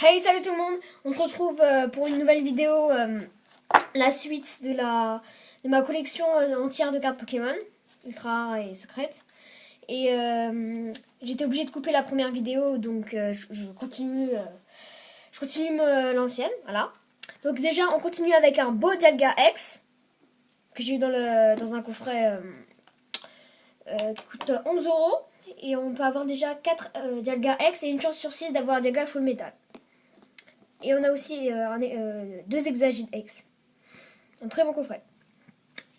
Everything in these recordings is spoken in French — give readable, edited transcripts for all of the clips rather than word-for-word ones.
Hey, salut tout le monde. On se retrouve pour une nouvelle vidéo, la suite de ma collection entière de cartes Pokémon, ultra rares et secrètes. Et j'étais obligée de couper la première vidéo, donc je continue l'ancienne, voilà. Donc déjà, on continue avec un beau Dialga X, que j'ai eu dans un coffret qui coûte 11 €. Et on peut avoir déjà 4 Dialga X et une chance sur 6 d'avoir un Dialga Full Metal. Et on a aussi 2 Exagite X. Un très bon coffret.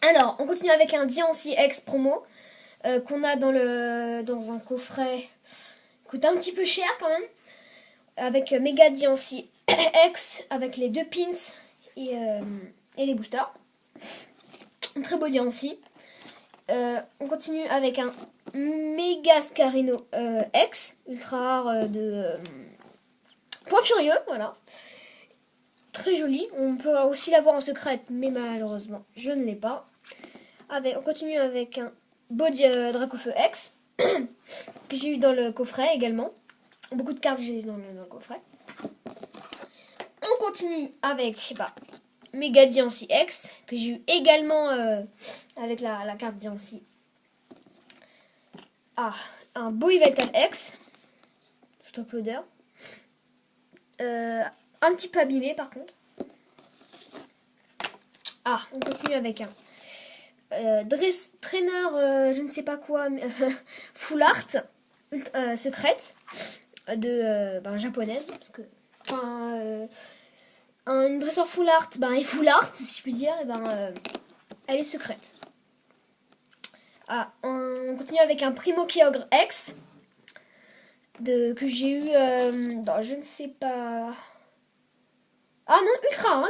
Alors, on continue avec un Diancie X promo qu'on a dans un coffret qui coûte un petit peu cher quand même. Avec Mega Diancie X, avec les 2 pins et les boosters. Un très beau Diancie. On continue avec un Mega Scarino X, ultra rare de Point Furieux, voilà. Très joli. On peut aussi l'avoir en secrète, mais malheureusement, je ne l'ai pas. On continue avec un Body Dracofeu X, que j'ai eu dans le coffret également. Beaucoup de cartes j'ai eu dans le coffret. On continue avec Mega Diancie X, que j'ai eu également avec la carte Diancie. Un beau Yveltal X, tout uploader. Un petit peu abîmé par contre. On continue avec un traîneur, je ne sais pas quoi, full art, secrète, de japonaise, parce que une dresseur full art, et full art, si je puis dire, elle est secrète. On continue avec un Primo Kyogre X, que j'ai eu dans je ne sais pas. Ah non,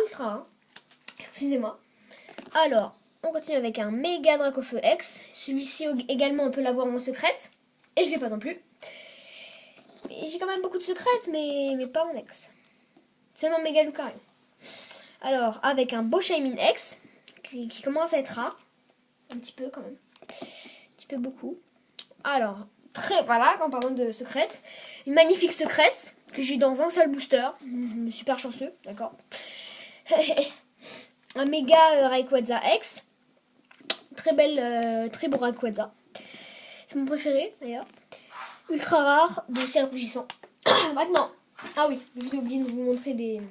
ultra, excusez-moi. Alors, on continue avec un Mega Dracofeu X. Celui-ci également, on peut l'avoir en secrète. Et je l'ai pas non plus. J'ai quand même beaucoup de secrètes, mais pas en X. Seulement Mega Lucario. Alors, avec un beau Shaymin X, qui commence à être rare. Un petit peu quand même. Un petit peu beaucoup. Alors, voilà, en parlant de secrètes. Une magnifique secrète, que j'ai eu dans un seul booster. Super chanceux, d'accord. Un méga Rayquaza X. Très beau Rayquaza. C'est mon préféré d'ailleurs. Ultra rare de ciel rougissant. Maintenant, oui, je vous ai oublié de vous montrer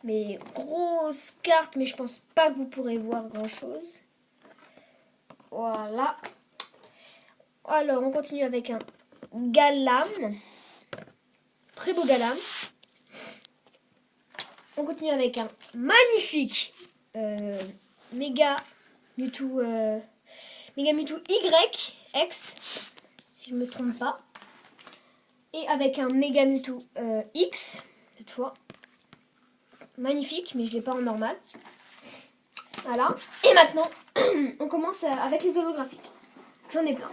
mes grosses cartes, mais je pense pas que vous pourrez voir grand chose. Voilà. Alors, on continue avec un Galam. Très beau Galam. On continue avec un magnifique Mega Mewtwo Y X, si je ne me trompe pas. Et avec un Mega Mewtwo X, cette fois. Magnifique, mais je ne l'ai pas en normal. Voilà. Et maintenant, on commence avec les holographiques. J'en ai plein.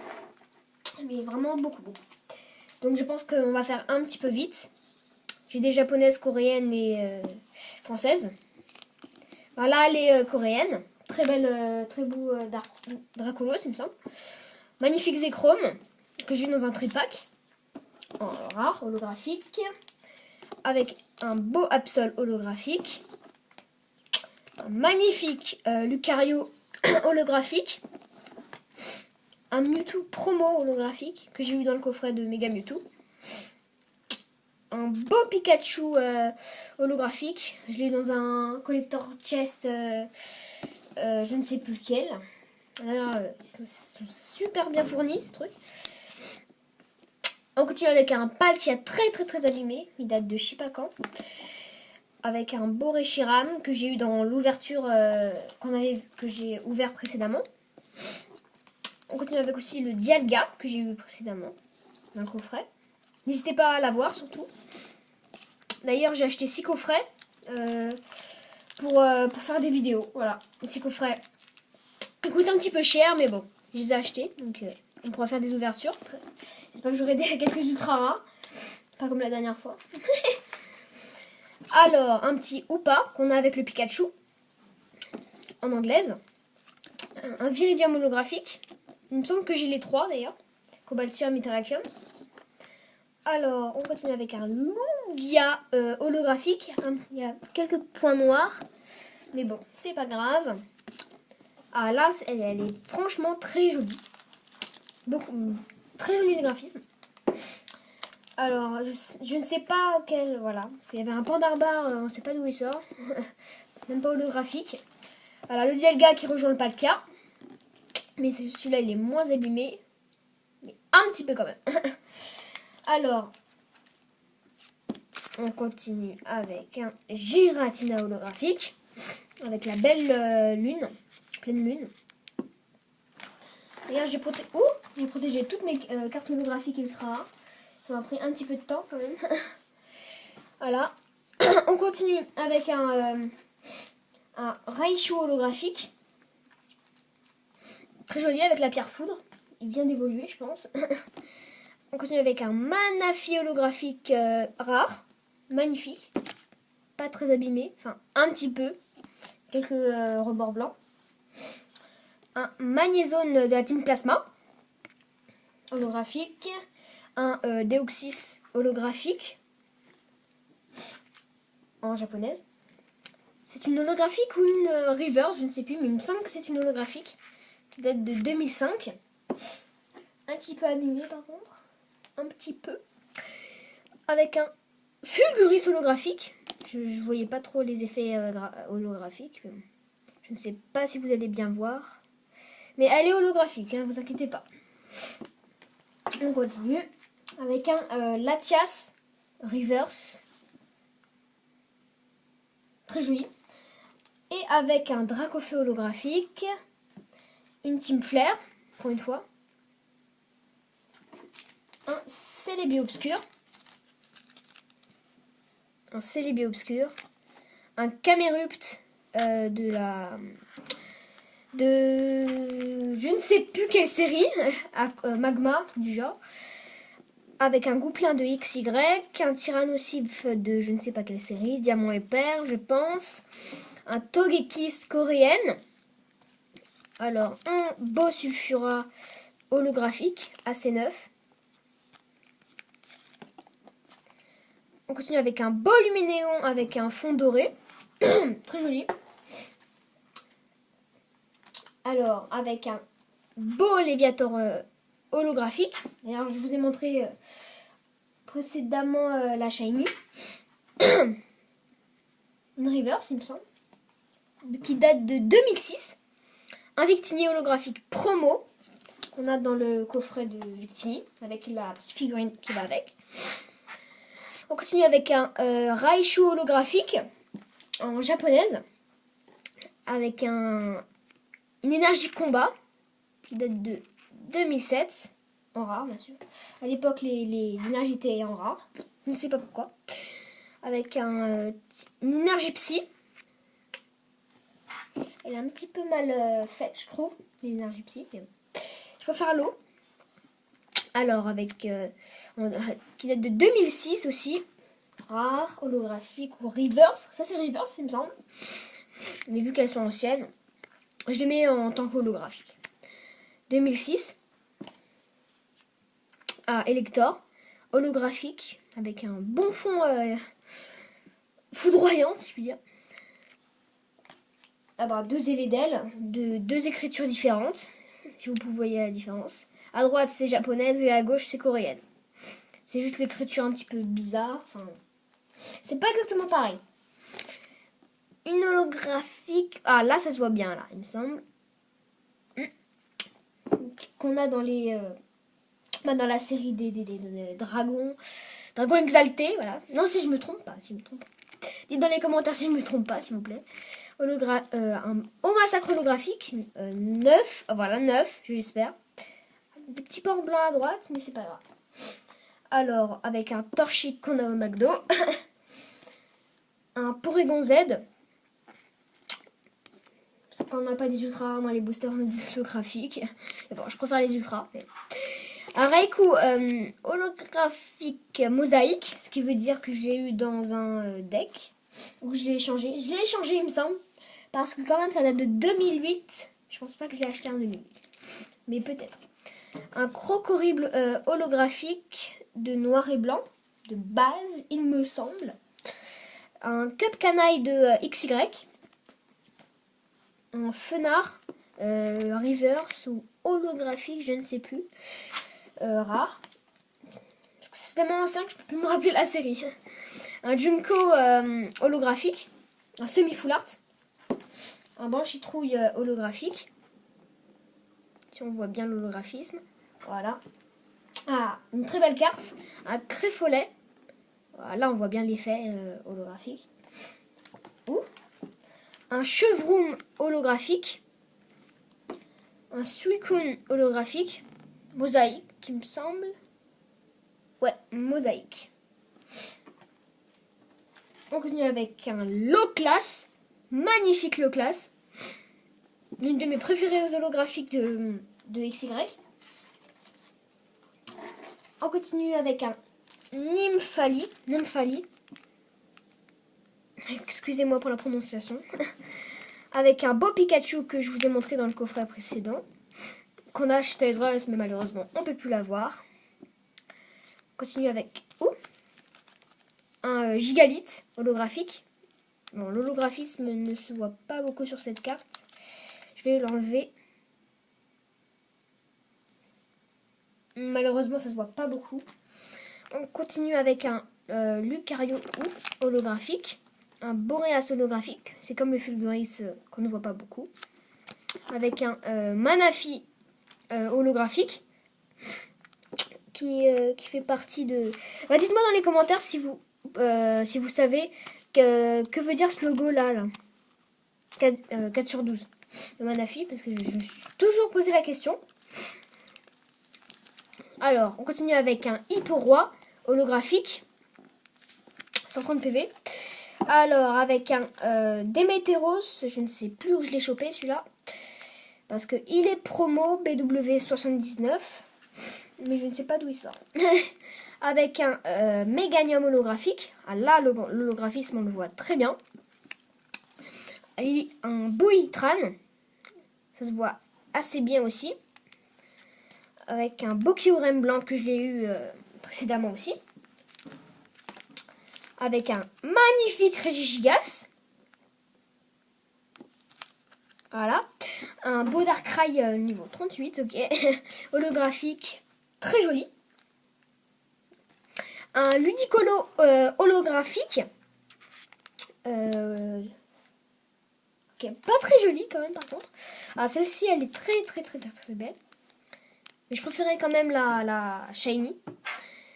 Mais vraiment beaucoup. Donc je pense qu'on va faire un petit peu vite. J'ai des japonaises, coréennes et françaises. Voilà les coréennes. Très belle, très beau Dracolos, il me semble. Magnifique Zekrom, que j'ai eu dans un tripack. En rare, holographique. Avec un beau Absol holographique. Un magnifique Lucario holographique. Un Mewtwo promo holographique, que j'ai eu dans le coffret de Mega Mewtwo. Un beau Pikachu holographique. Je l'ai eu dans un collector chest, je ne sais plus lequel. D'ailleurs, ils sont super bien fournis, ce truc. On continue avec un Palkia très abîmé. Il date de je sais pas quand. Avec un beau Reshiram que j'ai eu dans l'ouverture que j'ai ouvert précédemment. On continue avec aussi le Dialga que j'ai eu précédemment dans le coffret. N'hésitez pas à l'avoir surtout. D'ailleurs, j'ai acheté 6 coffrets pour faire des vidéos. Voilà, 6 coffrets. Ils coûtent un petit peu cher, mais bon, je les ai achetés. Donc, on pourra faire des ouvertures. J'espère que j'aurai quelques ultra rares. Pas comme la dernière fois. Alors, un petit Hoopa qu'on a avec le Pikachu. En anglaise. Un Viridium holographique. Il me semble que j'ai les 3 d'ailleurs. Cobaltium et Terrakium. Alors, on continue avec un Lugia holographique. Il y a quelques points noirs. Mais bon, c'est pas grave. Ah là, elle est franchement très jolie. Très joli le graphisme. Alors, je ne sais pas quel... Voilà. Parce qu'il y avait un Pandarbar, on ne sait pas d'où il sort. Même pas holographique. Voilà, le Dialga qui rejoint le Palkia. Mais celui-là, il est moins abîmé. Mais un petit peu quand même. Alors, on continue avec un Giratina holographique. Avec la belle lune. Pleine lune. D'ailleurs, j'ai protégé toutes mes cartes holographiques ultra rares. Ça m'a pris un petit peu de temps quand même. Voilà. On continue avec un Raichu holographique. Très joli avec la pierre foudre. Il vient d'évoluer, je pense. On continue avec un Manafi holographique rare. Magnifique. Pas très abîmé. Enfin, un petit peu. Quelques rebords blancs. Un Magnézone de la Team Plasma. Holographique. Un Deoxys holographique. En japonaise. C'est une holographique ou une reverse, je ne sais plus, mais il me semble que c'est une holographique qui date de 2005. Un petit peu abîmé par contre. Un petit peu. Avec un Fulguris holographique. Je ne voyais pas trop les effets holographiques. Je ne sais pas si vous allez bien voir. Mais elle est holographique, hein, vous inquiétez pas. On continue avec un Latias Reverse. Très joli. Et avec un Dracofeu holographique. Une Team Flare, pour une fois. Un Celebi Obscur. Un Celebi Obscur. Un Camerupt de je ne sais plus quelle série, Magma, tout du genre, avec un Gouplin de XY, un Tyrannosif de je ne sais pas quelle série, Diamant et Perle, je pense, un Togekiss coréenne, alors un Beau Sulfura holographique, assez neuf. On continue avec un Beau Luminéon avec un fond doré, très joli. Alors, avec un beau Léviator holographique. D'ailleurs, je vous ai montré précédemment la Shiny. Une reverse, il me semble. Qui date de 2006. Un Victini holographique promo. Qu'on a dans le coffret de Victini. Avec la petite figurine qui va avec. On continue avec un Raichu holographique. En japonaise. Avec une énergie combat qui date de 2007, en rare bien sûr. À l'époque, les énergies étaient en rare, je ne sais pas pourquoi. Avec une énergie psy. Elle est un petit peu mal faite, je trouve, l'énergie psy. Je préfère l'eau. Alors, avec qui date de 2006 aussi, rare, holographique ou reverse. Ça, c'est reverse, il me semble. Mais vu qu'elles sont anciennes, je les mets en tant qu'holographique. 2006. Elector. Holographique. Avec un bon fond foudroyant, si je puis dire. Deux ailés d'ailes. De deux écritures différentes. Si vous pouvez voir la différence. À droite, c'est japonaise et à gauche, c'est coréenne. C'est juste l'écriture un petit peu bizarre. Enfin, c'est pas exactement pareil. Une holographique. Ah, là, ça se voit bien, là, il me semble. Qu'on a dans dans la série des dragons. Dragons exaltés, voilà. Non, si je me trompe pas, Dites dans les commentaires si je me trompe pas, s'il vous plaît. Un massacre holographique. 9. Voilà, 9, je l'espère. Des petits ports blancs à droite, mais c'est pas grave. Alors, avec un Torchic qu'on a au McDo. Un Porygon Z. Quand on n'a pas des ultras dans les boosters, on a des holographiques. Mais bon, je préfère les ultras. Mais... Un Raikou holographique mosaïque, ce qui veut dire que je l'ai eu dans un deck. Où je l'ai échangé. Je l'ai échangé, il me semble. Parce que quand même, ça date de 2008. Je pense pas que je l'ai acheté en 2008. Mais peut-être. Un Crocorible holographique de noir et blanc. de base, il me semble. Un Cup Canaille de XY. Un Fenard reverse ou holographique, je ne sais plus. Rare. C'est tellement ancien que je peux plus me rappeler la série. Un Junko holographique. Un semi-full art. Un Banshee-Trouille holographique. Si on voit bien l'holographisme. Voilà. Ah, une très belle carte. Un Créfolet. Voilà, là on voit bien l'effet holographique. Ouh. Un Chevroom holographique. Un Suicune holographique. Mosaïque, qui me semble. Ouais, mosaïque. On continue avec un Low-Class. Magnifique Low-Class. L'une de mes préférées holographiques de XY. On continue avec un Nymphali. Excusez-moi pour la prononciation. Avec un beau Pikachu que je vous ai montré dans le coffret précédent. Qu'on a acheté à Ezreus, mais malheureusement on ne peut plus l'avoir. On continue avec un Gigalith holographique. Bon, l'holographisme ne se voit pas beaucoup sur cette carte. Je vais l'enlever. Malheureusement, ça se voit pas beaucoup. On continue avec un Lucario holographique. Un Boreas holographique. C'est comme le Fulguris qu'on ne voit pas beaucoup. Avec un Manafi holographique. Qui fait partie de... Bah, dites-moi dans les commentaires si vous savez que veut dire ce logo là. 4 sur 12 de Manafi, parce que je me suis toujours posé la question. Alors, on continue avec un Hipporoi holographique. 130 PV. Alors, avec un Démétéros, je ne sais plus où je l'ai chopé celui-là. Parce qu'il est promo BW79. Mais je ne sais pas d'où il sort. Avec un Méganium holographique. Ah, là, l'holographisme, on le voit très bien. Un Boitran. Ça se voit assez bien aussi. Avec un Bokyurem blanc que je l'ai eu précédemment aussi. Avec un magnifique Regigigas. Voilà. Un beau Darkrai niveau 38, ok. Holographique, très joli. Un Ludicolo holographique. Ok, pas très joli quand même par contre. Ah, celle-ci, elle est très belle. Mais je préférais quand même la Shiny.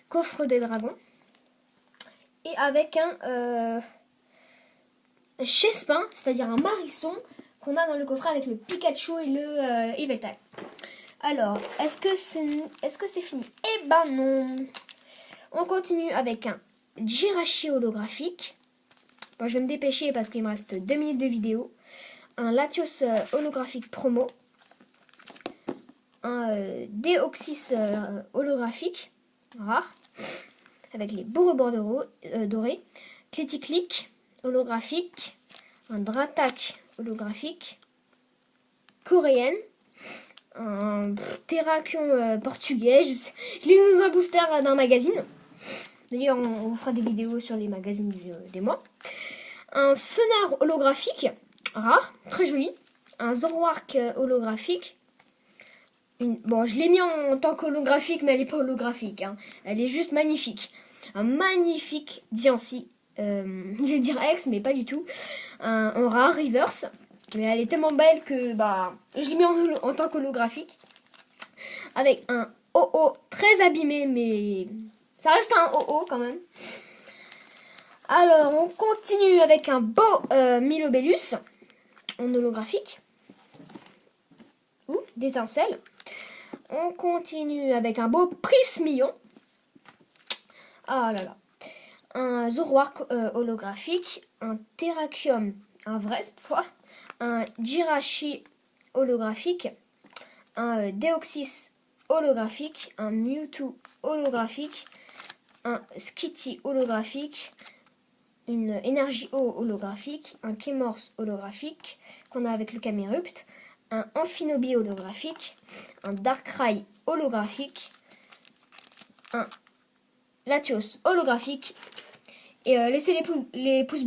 Coffre des dragons. Et avec un Chespin, c'est-à-dire un Marisson, qu'on a dans le coffret avec le Pikachu et le Yveltal. Alors, est-ce que c'est fini? Eh ben non. On continue avec un Jirachi holographique. Bon, je vais me dépêcher parce qu'il me reste 2 minutes de vidéo. Un Latios holographique promo. Un Deoxys holographique, rare, avec les beaux rebords dorés. Cléticlic holographique. Un Dratak holographique. Coréenne. Un Terrakion portugais. Je l'ai eu dans un booster d'un magazine. D'ailleurs, on vous fera des vidéos sur les magazines des mois. Un Fenard holographique, rare, très joli. Un Zoroark holographique. Bon, je l'ai mis en tant qu'holographique, mais elle n'est pas holographique. Hein. Elle est juste magnifique. Un magnifique Diancie. Je vais dire X, mais pas du tout. En rare, reverse. Mais elle est tellement belle que je l'ai mis en tant qu'holographique. Avec un OO très abîmé, mais ça reste un OO quand même. Alors, on continue avec un beau Milobellus en holographique. Ouh, d'étincelles. On continue avec un beau Prismillon. Ah là là. Un Zoroark holographique. Un Terrakium, un vrai cette fois. Un Jirachi holographique. Un Deoxys holographique. Un Mewtwo holographique. Un Skitty holographique. Une Énergie eau holographique. Un Kémorse holographique qu'on a avec le Camerupt. Un Amphinobi holographique, un Darkrai holographique, un Latios holographique. Et laissez les pouces